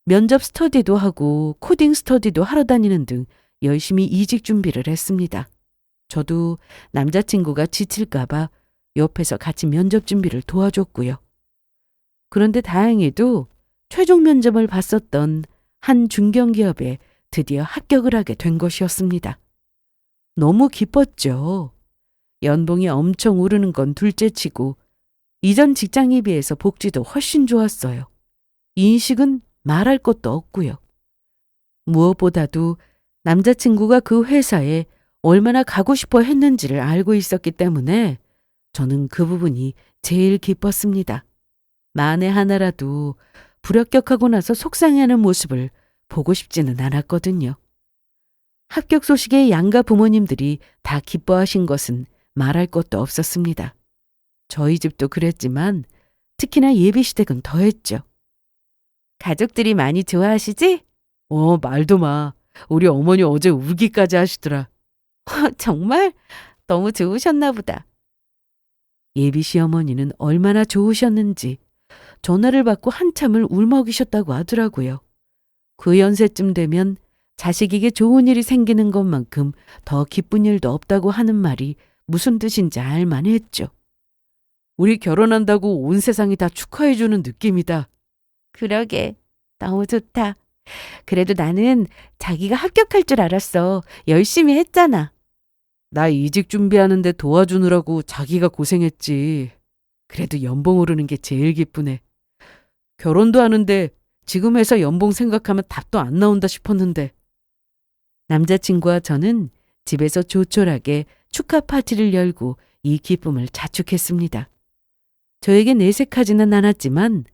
면접 스터디도 하고 코딩 스터디도 하러 다니는 등 열심히 이직 준비를 했습니다. 저도 남자친구가 지칠까 봐 옆에서 같이 면접 준비를 도와줬고요. 그런데 다행히도 최종 면접을 봤었던 한 중견기업에 드디어 합격을 하게 된 것이었습니다. 너무 기뻤죠. 연봉이 엄청 오르는 건 둘째치고 이전 직장에 비해서 복지도 훨씬 좋았어요. 인식은 말할 것도 없고요. 무엇보다도 남자친구가 그 회사에 얼마나 가고 싶어 했는지를 알고 있었기 때문에 저는 그 부분이 제일 기뻤습니다. 만에 하나라도 불합격하고 나서 속상해하는 모습을 보고 싶지는 않았거든요. 합격 소식에 양가 부모님들이 다 기뻐하신 것은 말할 것도 없었습니다. 저희 집도 그랬지만 특히나 예비시댁은 더했죠. 가족들이 많이 좋아하시지? 말도 마. 우리 어머니 어제 울기까지 하시더라. 정말? 너무 좋으셨나 보다. 예비 시어머니는 얼마나 좋으셨는지 전화를 받고 한참을 울먹이셨다고 하더라고요. 그 연세쯤 되면 자식에게 좋은 일이 생기는 것만큼 더 기쁜 일도 없다고 하는 말이 무슨 뜻인지 알만 했죠. 우리 결혼한다고 온 세상이 다 축하해주는 느낌이다. 그러게, 너무 좋다. 그래도 나는 자기가 합격할 줄 알았어. 열심히 했잖아. 나 이직 준비하는데 도와주느라고 자기가 고생했지. 그래도 연봉 오르는 게 제일 기쁘네. 결혼도 하는데 지금 회사 연봉 생각하면 답도 안 나온다 싶었는데. 남자친구와 저는 집에서 조촐하게 축하 파티를 열고 이 기쁨을 자축했습니다. 저에게 내색하지는 않았지만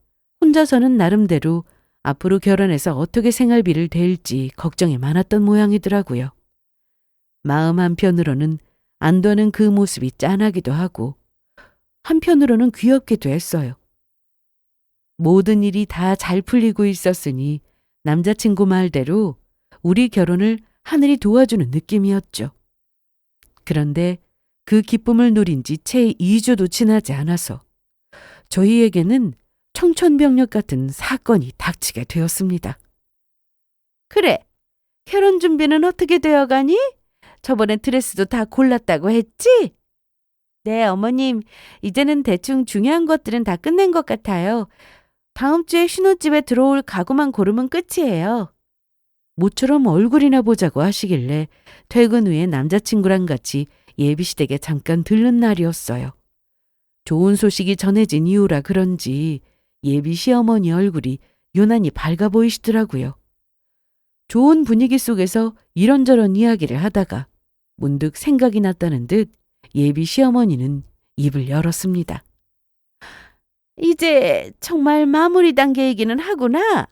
혼자서는 나름대로 앞으로 결혼해서 어떻게 생활비를 댈지 걱정이 많았던 모양이더라고요. 마음 한편으로는 안도하는 그 모습이 짠하기도 하고 한편으로는 귀엽기도 했어요. 모든 일이 다 잘 풀리고 있었으니 남자친구 말대로 우리 결혼을 하늘이 도와주는 느낌이었죠. 그런데 그 기쁨을 누린 지 채 2주도 지나지 않아서 저희에게는 청천벽력 같은 사건이 닥치게 되었습니다. 그래, 결혼 준비는 어떻게 되어가니? 저번에 드레스도 다 골랐다고 했지? 네, 어머님. 이제는 대충 중요한 것들은 다 끝낸 것 같아요. 다음 주에 신혼집에 들어올 가구만 고르면 끝이에요. 모처럼 얼굴이나 보자고 하시길래 퇴근 후에 남자친구랑 같이 예비시댁에 잠깐 들른 날이었어요. 좋은 소식이 전해진 이후라 그런지 예비 시어머니 얼굴이 유난히 밝아 보이시더라고요. 좋은 분위기 속에서 이런저런 이야기를 하다가 문득 생각이 났다는 듯 예비 시어머니는 입을 열었습니다. 이제 정말 마무리 단계이기는 하구나.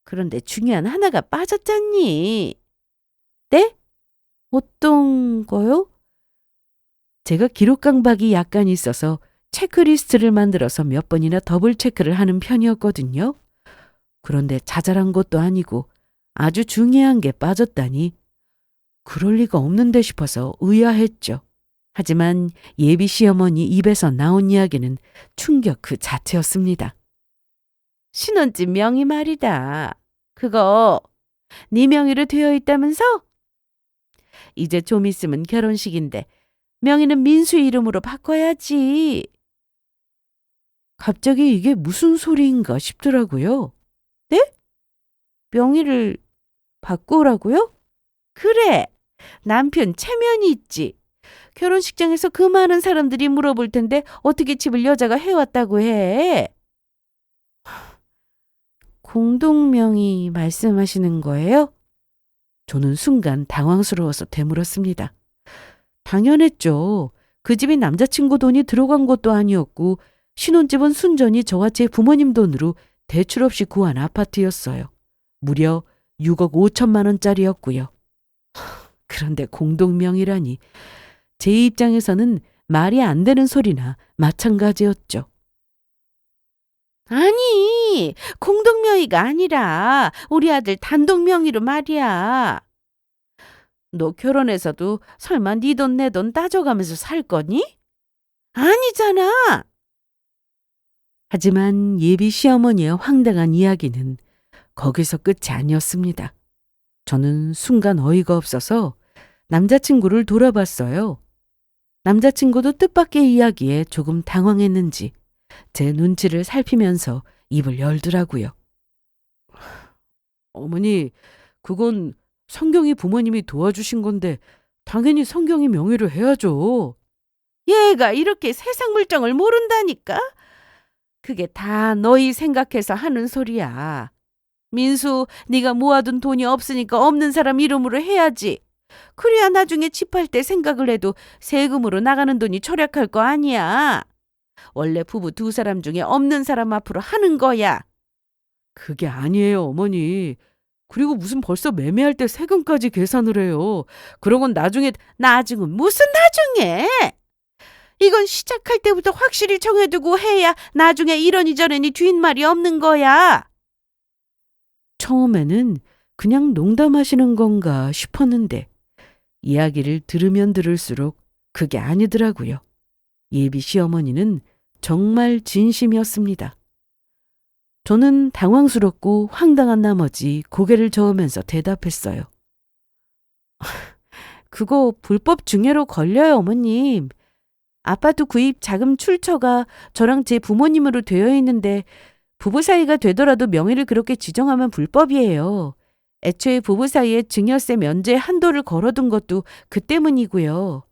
그런데 중요한 하나가 빠졌잖니. 네? 어떤 거요? 제가 기록 강박이 약간 있어서 체크리스트를 만들어서 몇 번이나 더블 체크를 하는 편이었거든요. 그런데 자잘한 것도 아니고 아주 중요한 게 빠졌다니 그럴 리가 없는데 싶어서 의아했죠. 하지만 예비 시어머니 입에서 나온 이야기는 충격 그 자체였습니다. 신혼집 명의 말이다. 그거 네 명의로 되어 있다면서? 이제 좀 있으면 결혼식인데 명의는 민수 이름으로 바꿔야지. 갑자기 이게 무슨 소리인가 싶더라고요. 네? 명의를 바꾸라고요? 그래. 남편 체면이 있지. 결혼식장에서 그 많은 사람들이 물어볼 텐데 어떻게 집을 여자가 해왔다고 해? 공동명의 말씀하시는 거예요? 저는 순간 당황스러워서 되물었습니다. 당연했죠. 그 집이 남자친구 돈이 들어간 것도 아니었고 신혼집은 순전히 저와 제 부모님 돈으로 대출 없이 구한 아파트였어요. 무려 6억 5천만 원짜리였고요. 그런데 공동명의라니 제 입장에서는 말이 안 되는 소리나 마찬가지였죠. 아니, 공동명의가 아니라 우리 아들 단독명의로 말이야. 너 결혼해서도 설마 네 돈 내 돈 따져가면서 살 거니? 아니잖아. 하지만 예비 시어머니의 황당한 이야기는 거기서 끝이 아니었습니다. 저는 순간 어이가 없어서 남자친구를 돌아봤어요. 남자친구도 뜻밖의 이야기에 조금 당황했는지 제 눈치를 살피면서 입을 열더라고요. 어머니, 그건 성경이 부모님이 도와주신 건데 당연히 성경이 명의로 해야죠. 얘가 이렇게 세상 물정을 모른다니까? 그게 다 너희 생각해서 하는 소리야. 민수, 네가 모아둔 돈이 없으니까 없는 사람 이름으로 해야지. 그래야 나중에 집할 때 생각을 해도 세금으로 나가는 돈이 절약할 거 아니야. 원래 부부 두 사람 중에 없는 사람 앞으로 하는 거야. 그게 아니에요, 어머니. 그리고 무슨 벌써 매매할 때 세금까지 계산을 해요. 그러곤 나중은 무슨 나중에? 이건 시작할 때부터 확실히 정해두고 해야 나중에 이러니 저러니 뒷말이 없는 거야. 처음에는 그냥 농담하시는 건가 싶었는데 이야기를 들으면 들을수록 그게 아니더라고요. 예비 시어머니는 정말 진심이었습니다. 저는 당황스럽고 황당한 나머지 고개를 저으면서 대답했어요. 그거 불법 증여로 걸려요, 어머님. 아파트 구입 자금 출처가 저랑 제 부모님으로 되어 있는데 부부 사이가 되더라도 명의를 그렇게 지정하면 불법이에요. 애초에 부부 사이에 증여세 면제 한도를 걸어둔 것도 그 때문이고요.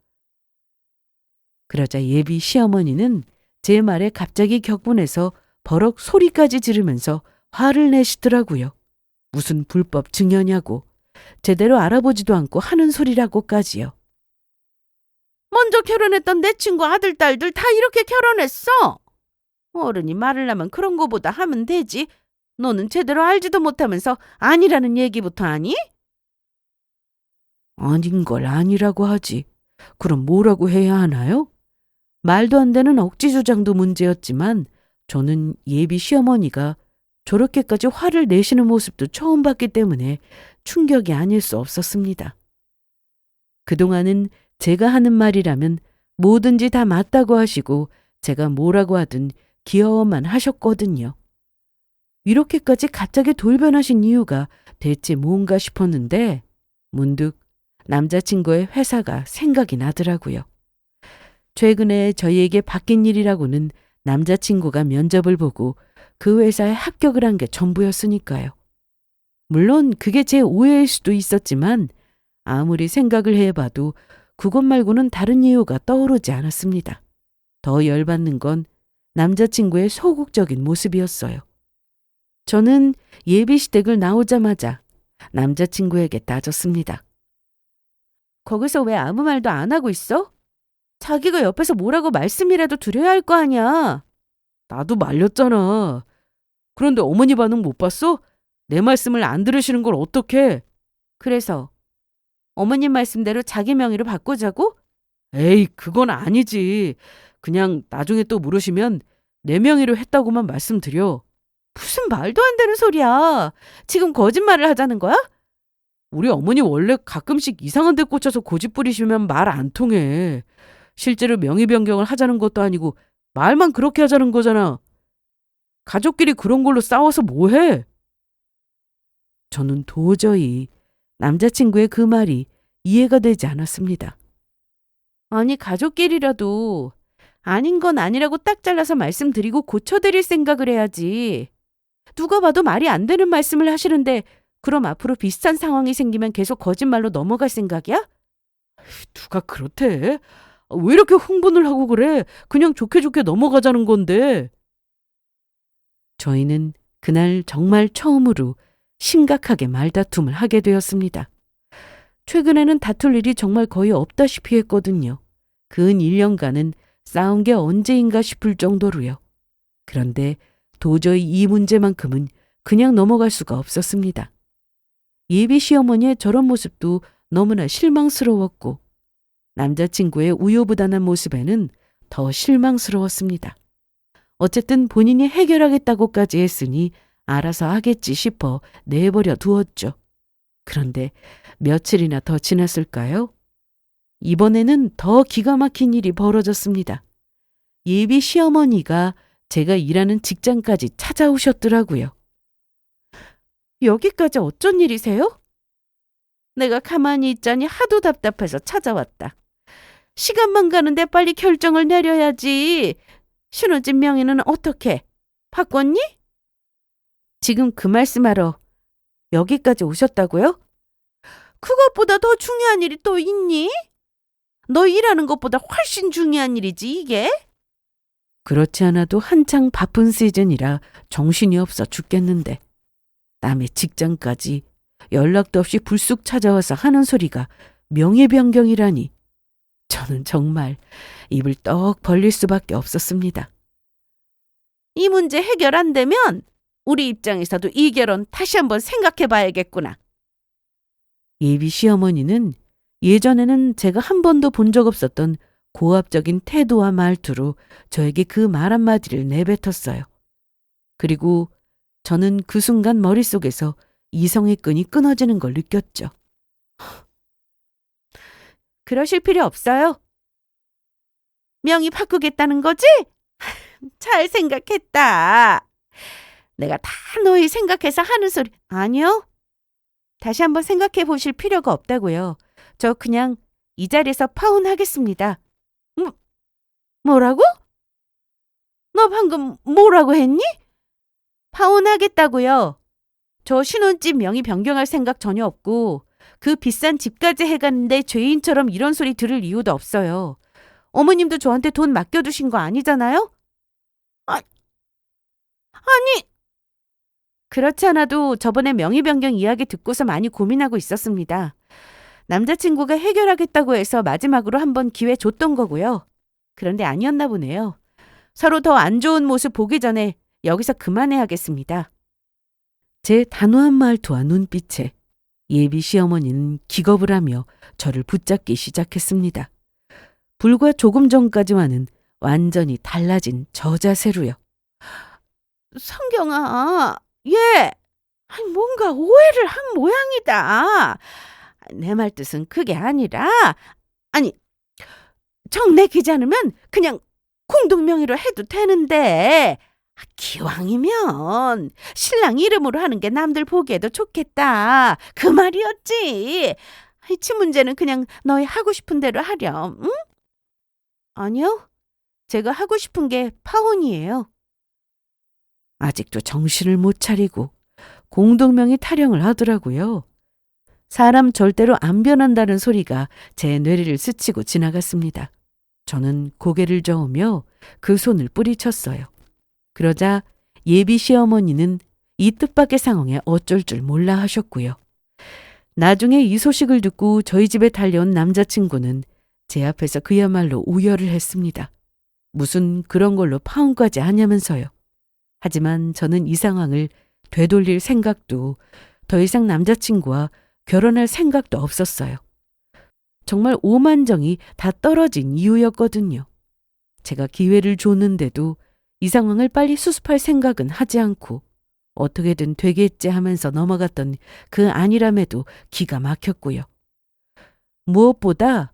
그러자 예비 시어머니는 제 말에 갑자기 격분해서 버럭 소리까지 지르면서 화를 내시더라고요. 무슨 불법 증여냐고 제대로 알아보지도 않고 하는 소리라고까지요. 먼저 결혼했던 내 친구 아들, 딸들 다 이렇게 결혼했어. 어른이 말을 하면 그런 거보다 하면 되지. 너는 제대로 알지도 못하면서 아니라는 얘기부터 하니? 아닌 걸 아니라고 하지. 그럼 뭐라고 해야 하나요? 말도 안 되는 억지 주장도 문제였지만 저는 예비 시어머니가 저렇게까지 화를 내시는 모습도 처음 봤기 때문에 충격이 아닐 수 없었습니다. 그동안은 제가 하는 말이라면 뭐든지 다 맞다고 하시고 제가 뭐라고 하든 귀여워만 하셨거든요. 이렇게까지 갑자기 돌변하신 이유가 대체 뭔가 싶었는데 문득 남자친구의 회사가 생각이 나더라고요. 최근에 저희에게 바뀐 일이라고는 남자친구가 면접을 보고 그 회사에 합격을 한 게 전부였으니까요. 물론 그게 제 오해일 수도 있었지만 아무리 생각을 해봐도 그것 말고는 다른 이유가 떠오르지 않았습니다. 더 열받는 건 남자친구의 소극적인 모습이었어요. 저는 예비시댁을 나오자마자 남자친구에게 따졌습니다. 거기서 왜 아무 말도 안 하고 있어? 자기가 옆에서 뭐라고 말씀이라도 드려야 할 거 아니야. 나도 말렸잖아. 그런데 어머니 반응 못 봤어? 내 말씀을 안 들으시는 걸 어떡해? 그래서 어머님 말씀대로 자기 명의로 바꾸자고? 에이, 그건 아니지. 그냥 나중에 또 물으시면 내 명의로 했다고만 말씀드려. 무슨 말도 안 되는 소리야. 지금 거짓말을 하자는 거야? 우리 어머니 원래 가끔씩 이상한 데 꽂혀서 고집 부리시면 말 안 통해. 실제로 명의 변경을 하자는 것도 아니고 말만 그렇게 하자는 거잖아. 가족끼리 그런 걸로 싸워서 뭐해? 저는 도저히 남자친구의 그 말이 이해가 되지 않았습니다. 아니, 가족끼리라도 아닌 건 아니라고 딱 잘라서 말씀드리고 고쳐드릴 생각을 해야지. 누가 봐도 말이 안 되는 말씀을 하시는데 그럼 앞으로 비슷한 상황이 생기면 계속 거짓말로 넘어갈 생각이야? 누가 그렇대? 왜 이렇게 흥분을 하고 그래? 그냥 좋게 좋게 넘어가자는 건데. 저희는 그날 정말 처음으로 심각하게 말다툼을 하게 되었습니다. 최근에는 다툴 일이 정말 거의 없다시피 했거든요. 근 1년간은 싸운 게 언제인가 싶을 정도로요. 그런데 도저히 이 문제만큼은 그냥 넘어갈 수가 없었습니다. 예비 시어머니의 저런 모습도 너무나 실망스러웠고 남자친구의 우유부단한 모습에는 더 실망스러웠습니다. 어쨌든 본인이 해결하겠다고까지 했으니 알아서 하겠지 싶어 내버려 두었죠. 그런데 며칠이나 더 지났을까요? 이번에는 더 기가 막힌 일이 벌어졌습니다. 예비 시어머니가 제가 일하는 직장까지 찾아오셨더라고요. 여기까지 어쩐 일이세요? 내가 가만히 있자니 하도 답답해서 찾아왔다. 시간만 가는데 빨리 결정을 내려야지. 신혼집 명의는 어떻게? 바꿨니? 지금 그 말씀하러 여기까지 오셨다고요? 그것보다 더 중요한 일이 또 있니? 너 일하는 것보다 훨씬 중요한 일이지 이게? 그렇지 않아도 한창 바쁜 시즌이라 정신이 없어 죽겠는데 남의 직장까지 연락도 없이 불쑥 찾아와서 하는 소리가 명예 변경이라니. 저는 정말 입을 떡 벌릴 수밖에 없었습니다. 이 문제 해결 안 되면 우리 입장에서도 이 결혼 다시 한번 생각해 봐야겠구나. 예비 시어머니는 예전에는 제가 한 번도 본 적 없었던 고압적인 태도와 말투로 저에게 그 말 한마디를 내뱉었어요. 그리고 저는 그 순간 머릿속에서 이성의 끈이 끊어지는 걸 느꼈죠. 그러실 필요 없어요. 명의 바꾸겠다는 거지? 잘 생각했다. 내가 다 너희 생각해서 하는 소리. 아니요. 다시 한번 생각해 보실 필요가 없다고요. 저 그냥 이 자리에서 파혼하겠습니다. 뭐라고? 너 방금 뭐라고 했니? 파혼하겠다고요. 저 신혼집 명의 변경할 생각 전혀 없고 그 비싼 집까지 해갔는데 죄인처럼 이런 소리 들을 이유도 없어요. 어머님도 저한테 돈 맡겨두신 거 아니잖아요? 아니. 그렇지 않아도 저번에 명의 변경 이야기 듣고서 많이 고민하고 있었습니다. 남자친구가 해결하겠다고 해서 마지막으로 한번 기회 줬던 거고요. 그런데 아니었나 보네요. 서로 더 안 좋은 모습 보기 전에 여기서 그만해야겠습니다. 제 단호한 말투와 눈빛에 예비 시어머니는 기겁을 하며 저를 붙잡기 시작했습니다. 불과 조금 전까지와는 완전히 달라진 저 자세로요. 성경아, 얘 뭔가 오해를 한 모양이다. 내 말 뜻은 그게 아니라, 아니, 정내키지 않으면 그냥 공동명의로 해도 되는데, 기왕이면 신랑 이름으로 하는 게 남들 보기에도 좋겠다. 그 말이었지. 이 문제는 그냥 너희 하고 싶은 대로 하렴. 응? 아니요. 제가 하고 싶은 게 파혼이에요. 아직도 정신을 못 차리고 공동명의 타령을 하더라고요. 사람 절대로 안 변한다는 소리가 제 뇌리를 스치고 지나갔습니다. 저는 고개를 저으며 그 손을 뿌리쳤어요. 그러자 예비 시어머니는 이 뜻밖의 상황에 어쩔 줄 몰라 하셨고요. 나중에 이 소식을 듣고 저희 집에 달려온 남자친구는 제 앞에서 그야말로 우열을 했습니다. 무슨 그런 걸로 파혼까지 하냐면서요. 하지만 저는 이 상황을 되돌릴 생각도 더 이상 남자친구와 결혼할 생각도 없었어요. 정말 오만정이 다 떨어진 이유였거든요. 제가 기회를 줬는데도 이 상황을 빨리 수습할 생각은 하지 않고 어떻게든 되겠지 하면서 넘어갔던 그 안일함에도 기가 막혔고요. 무엇보다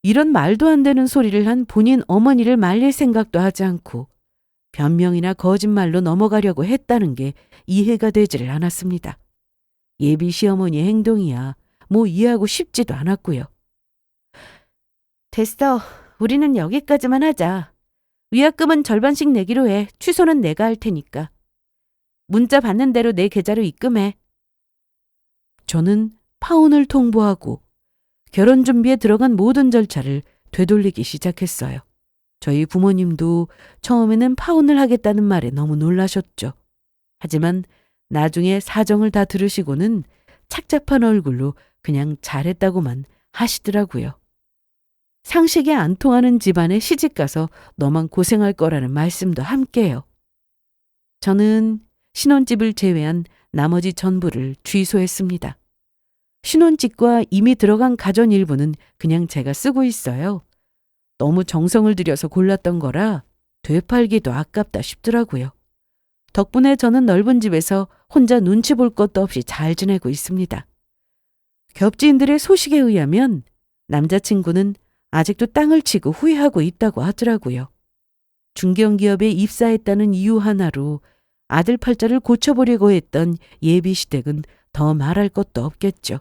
이런 말도 안 되는 소리를 한 본인 어머니를 말릴 생각도 하지 않고 변명이나 거짓말로 넘어가려고 했다는 게 이해가 되지를 않았습니다. 예비 시어머니의 행동이야 뭐 이해하고 싶지도 않았고요. 됐어. 우리는 여기까지만 하자. 위약금은 절반씩 내기로 해. 취소는 내가 할 테니까. 문자 받는 대로 내 계좌로 입금해. 저는 파혼을 통보하고 결혼 준비에 들어간 모든 절차를 되돌리기 시작했어요. 저희 부모님도 처음에는 파혼을 하겠다는 말에 너무 놀라셨죠. 하지만 나중에 사정을 다 들으시고는 착잡한 얼굴로 그냥 잘했다고만 하시더라고요. 상식이 안 통하는 집안에 시집가서 너만 고생할 거라는 말씀도 함께요. 저는 신혼집을 제외한 나머지 전부를 취소했습니다. 신혼집과 이미 들어간 가전 일부는 그냥 제가 쓰고 있어요. 너무 정성을 들여서 골랐던 거라 되팔기도 아깝다 싶더라고요. 덕분에 저는 넓은 집에서 혼자 눈치 볼 것도 없이 잘 지내고 있습니다. 겹지인들의 소식에 의하면 남자친구는 아직도 땅을 치고 후회하고 있다고 하더라고요. 중견기업에 입사했다는 이유 하나로 아들 팔자를 고쳐보려고 했던 예비 시댁은 더 말할 것도 없겠죠.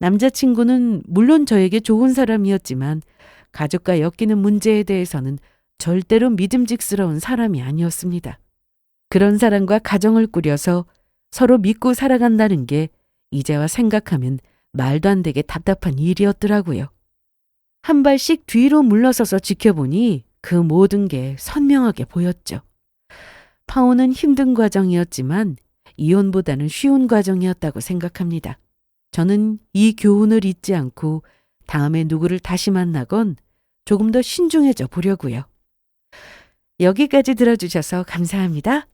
남자친구는 물론 저에게 좋은 사람이었지만 가족과 엮이는 문제에 대해서는 절대로 믿음직스러운 사람이 아니었습니다. 그런 사람과 가정을 꾸려서 서로 믿고 살아간다는 게 이제와 생각하면 말도 안 되게 답답한 일이었더라고요. 한 발씩 뒤로 물러서서 지켜보니 그 모든 게 선명하게 보였죠. 파혼은 힘든 과정이었지만 이혼보다는 쉬운 과정이었다고 생각합니다. 저는 이 교훈을 잊지 않고 다음에 누구를 다시 만나건 조금 더 신중해져 보려고요. 여기까지 들어주셔서 감사합니다.